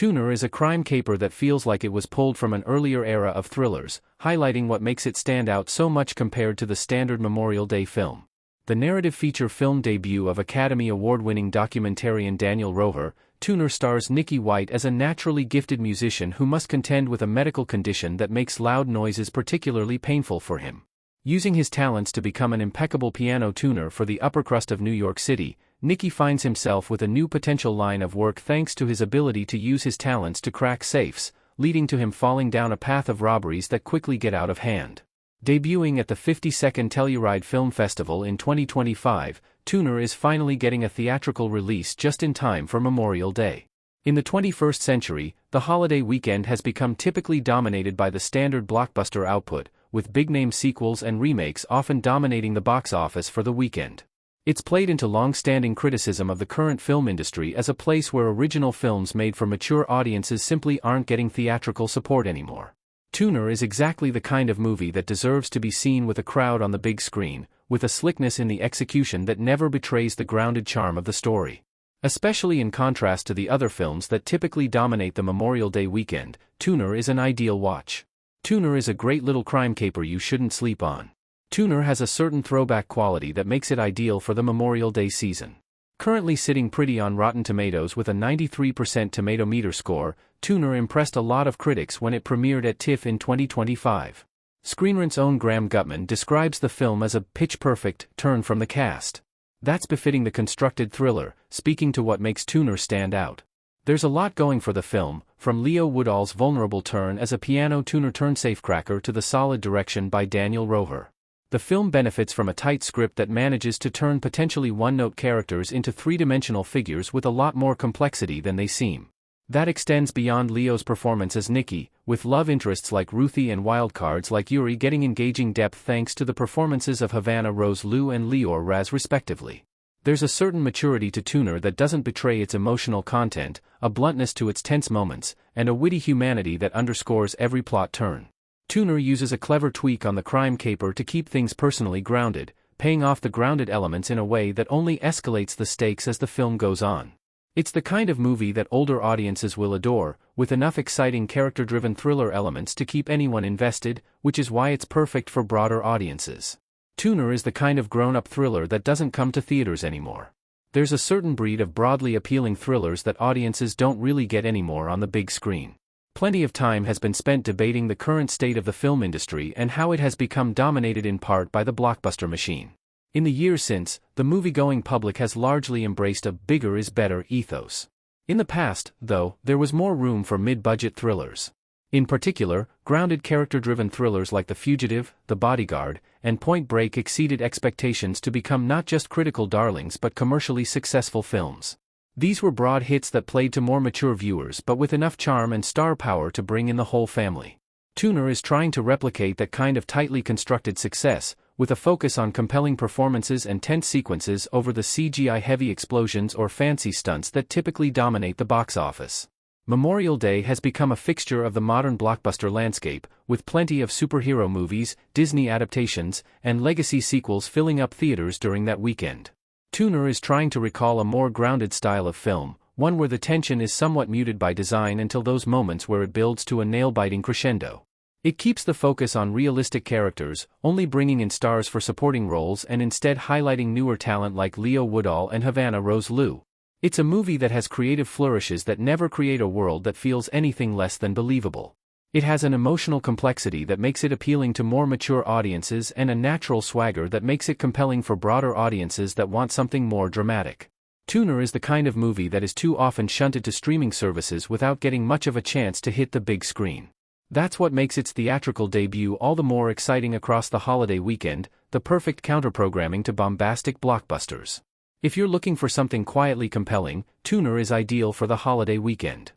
Tuner is a crime caper that feels like it was pulled from an earlier era of thrillers, highlighting what makes it stand out so much compared to the standard Memorial Day film. The narrative feature film debut of Academy Award-winning documentarian Daniel Roher, Tuner stars Niki White as a naturally gifted musician who must contend with a medical condition that makes loud noises particularly painful for him. Using his talents to become an impeccable piano tuner for the upper crust of New York City, Niki finds himself with a new potential line of work thanks to his ability to use his talents to crack safes, leading to him falling down a path of robberies that quickly get out of hand. Debuting at the 52nd Telluride Film Festival in 2025, Tuner is finally getting a theatrical release just in time for Memorial Day. In the 21st century, the holiday weekend has become typically dominated by the standard blockbuster output, with big-name sequels and remakes often dominating the box office for the weekend. It's played into long-standing criticism of the current film industry as a place where original films made for mature audiences simply aren't getting theatrical support anymore. Tuner is exactly the kind of movie that deserves to be seen with a crowd on the big screen, with a slickness in the execution that never betrays the grounded charm of the story. Especially in contrast to the other films that typically dominate the Memorial Day weekend, Tuner is an ideal watch. Tuner is a great little crime caper you shouldn't sleep on. Tuner has a certain throwback quality that makes it ideal for the Memorial Day season. Currently sitting pretty on Rotten Tomatoes with a 93% tomato meter score, Tuner impressed a lot of critics when it premiered at TIFF in 2025. Screen Rant's own Graham Gutman describes the film as a pitch-perfect turn from the cast. That's befitting the constructed thriller, speaking to what makes Tuner stand out. There's a lot going for the film, from Leo Woodall's vulnerable turn as a piano tuner turned safecracker to the solid direction by Daniel Roher. The film benefits from a tight script that manages to turn potentially one-note characters into three-dimensional figures with a lot more complexity than they seem. That extends beyond Leo's performance as Niki, with love interests like Ruthie and wildcards like Yuri getting engaging depth thanks to the performances of Havana Rose Liu and Leor Raz respectively. There's a certain maturity to Tuner that doesn't betray its emotional content, a bluntness to its tense moments, and a witty humanity that underscores every plot turn. Tuner uses a clever tweak on the crime caper to keep things personally grounded, paying off the grounded elements in a way that only escalates the stakes as the film goes on. It's the kind of movie that older audiences will adore, with enough exciting character-driven thriller elements to keep anyone invested, which is why it's perfect for broader audiences. Tuner is the kind of grown-up thriller that doesn't come to theaters anymore. There's a certain breed of broadly appealing thrillers that audiences don't really get anymore on the big screen. Plenty of time has been spent debating the current state of the film industry and how it has become dominated in part by the blockbuster machine. In the years since, the movie-going public has largely embraced a bigger is better ethos. In the past, though, there was more room for mid-budget thrillers. In particular, grounded character-driven thrillers like The Fugitive, The Bodyguard, and Point Break exceeded expectations to become not just critical darlings but commercially successful films. These were broad hits that played to more mature viewers but with enough charm and star power to bring in the whole family. Tuner is trying to replicate that kind of tightly constructed success, with a focus on compelling performances and tense sequences over the CGI-heavy explosions or fancy stunts that typically dominate the box office. Memorial Day has become a fixture of the modern blockbuster landscape, with plenty of superhero movies, Disney adaptations, and legacy sequels filling up theaters during that weekend. Tuner is trying to recall a more grounded style of film, one where the tension is somewhat muted by design until those moments where it builds to a nail-biting crescendo. It keeps the focus on realistic characters, only bringing in stars for supporting roles and instead highlighting newer talent like Leo Woodall and Havana Rose Liu. It's a movie that has creative flourishes that never create a world that feels anything less than believable. It has an emotional complexity that makes it appealing to more mature audiences and a natural swagger that makes it compelling for broader audiences that want something more dramatic. Tuner is the kind of movie that is too often shunted to streaming services without getting much of a chance to hit the big screen. That's what makes its theatrical debut all the more exciting across the holiday weekend, the perfect counter-programming to bombastic blockbusters. If you're looking for something quietly compelling, Tuner is ideal for the holiday weekend.